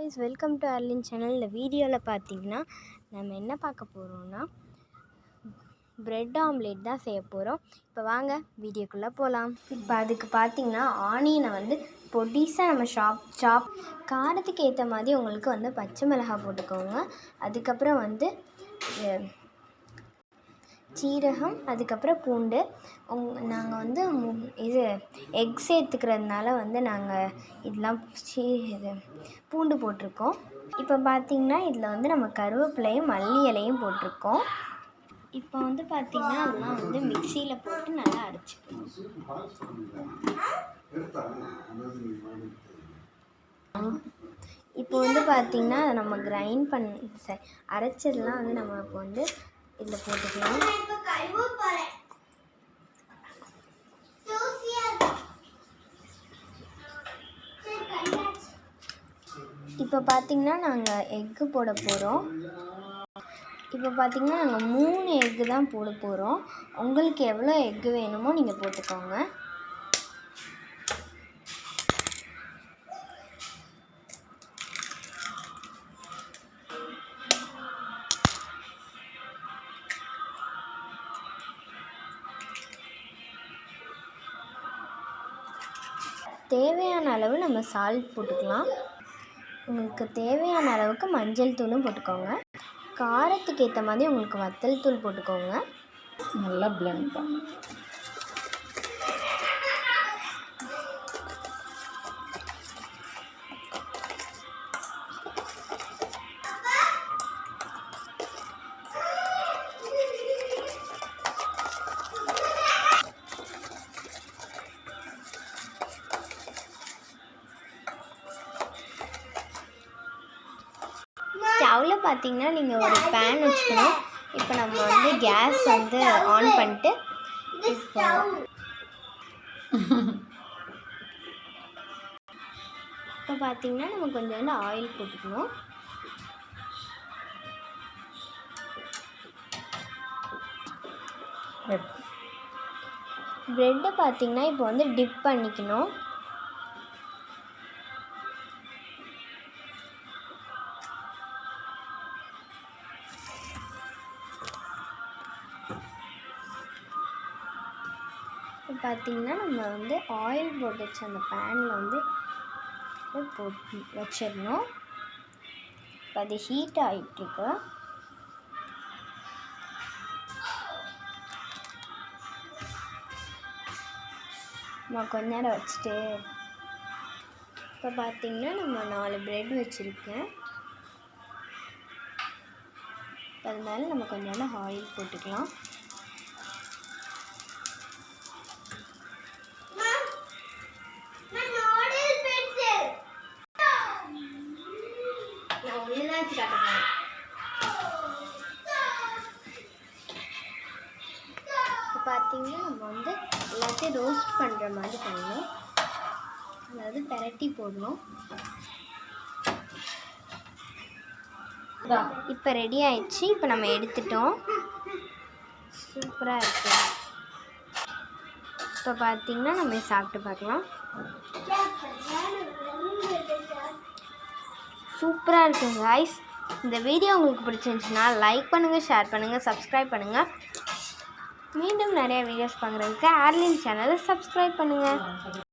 guys, welcome to Arlin channel. இந்த வீடியோவில் பார்த்தீங்கன்னா நம்ம என்ன பார்க்க போகிறோம்னா பிரெட் ஆம்லேட் தான் செய்ய போகிறோம். இப்போ வாங்க வீடியோக்குள்ளே போகலாம். இப்போ அதுக்கு பார்த்தீங்கன்னா ஆனியனை வந்து பொடிசாக நம்ம சாப் காரத்துக்கு ஏற்ற மாதிரி உங்களுக்கு வந்து பச்சை மிளகாய் போட்டுக்கோங்க. அதுக்கப்புறம் வந்து சீரகம், அதுக்கப்புறம் பூண்டு. நாங்கள் வந்து இது எக் சேர்த்துக்கிறதுனால வந்து நாங்கள் இதெல்லாம் இது பூண்டு போட்டிருக்கோம். இப்போ பார்த்திங்கன்னா இதில் வந்து நம்ம கருவேப்பிலையும் மல்லி இலையும் போட்டிருக்கோம். இப்போ வந்து பார்த்திங்கன்னா அதெல்லாம் வந்து மிக்சியில் போட்டு நல்லா அரைச்சிக்கணும். இப்போ வந்து பார்த்திங்கன்னா நம்ம அரைச்சதெல்லாம் வந்து நம்ம இப்போ வந்து இதில் போட்டுக்கலாம். இப்போ பார்த்திங்கன்னா நாங்கள் எக்கு போட போகிறோம். இப்போ பார்த்திங்கன்னா நாங்கள் 3 எக்கு தான் போட போகிறோம். உங்களுக்கு எவ்வளோ எக்கு வேணுமோ நீங்கள் போட்டுக்கோங்க. தேவையான அளவு நம்ம சால்ட் போட்டுக்கலாம். உங்களுக்கு தேவையான அளவுக்கு மஞ்சள் தூளும் போட்டுக்கோங்க. காரத்துக்கு ஏற்ற மாதிரி உங்களுக்கு வத்தல் தூள் போட்டுக்கோங்க. நல்லா பிளெண்ட் பண்ணு. ஸ்டவ்வில் பார்த்தீங்கன்னா நீங்கள் ஒரு பேன் வச்சுக்கணும். இப்போ நம்ம வந்து கேஸ் வந்து ஆன் பண்ணிட்டு இப்போ பார்த்தீங்கன்னா நம்ம கொஞ்சம் வந்து ஆயில் போட்டுக்கணும். ப்ரெட்டை பார்த்தீங்கன்னா இப்போ வந்து டிப் பண்ணிக்கணும். இப்போ பார்த்திங்கன்னா நம்ம வந்து ஆயில் போட்டு வச்சு அந்த பேனில் வந்து போட்டு வச்சிடணும். இப்போ அது ஹீட் ஆகிட்டுருக்கு. நம்ம கொஞ்ச நேரம் வச்சுட்டு இப்போ பார்த்திங்கன்னா நம்ம 4 ப்ரெட் வச்சுருக்கேன். அதனால நம்ம கொஞ்சம் நேரம் ஆயில் போட்டுக்கலாம். பார்த்தீங்கன்னா நம்ம வந்து எல்லாத்தையும் ரோஸ்ட் பண்ணுற மாதிரி பண்ணணும். அதாவது பெரட்டி போடணும். இப்போ ரெடி ஆயிடுச்சு. இப்போ நம்ம எடுத்துட்டோம். சூப்பராக இருக்கு. இப்போ பார்த்தீங்கன்னா நம்ம சாப்பிட்டு பார்க்கலாம். சூப்பராக இருக்குங்க guys. இந்த வீடியோ உங்களுக்கு பிடிச்சிருந்துச்சுன்னா லைக் பண்ணுங்கள், ஷேர் பண்ணுங்கள், சப்ஸ்கிரைப் பண்ணுங்கள். மீண்டும் நிறைய வீடியோஸ் பார்க்குறதுக்கு ஆர்லின் சேனலை சப்ஸ்கிரைப் பண்ணுங்கள்.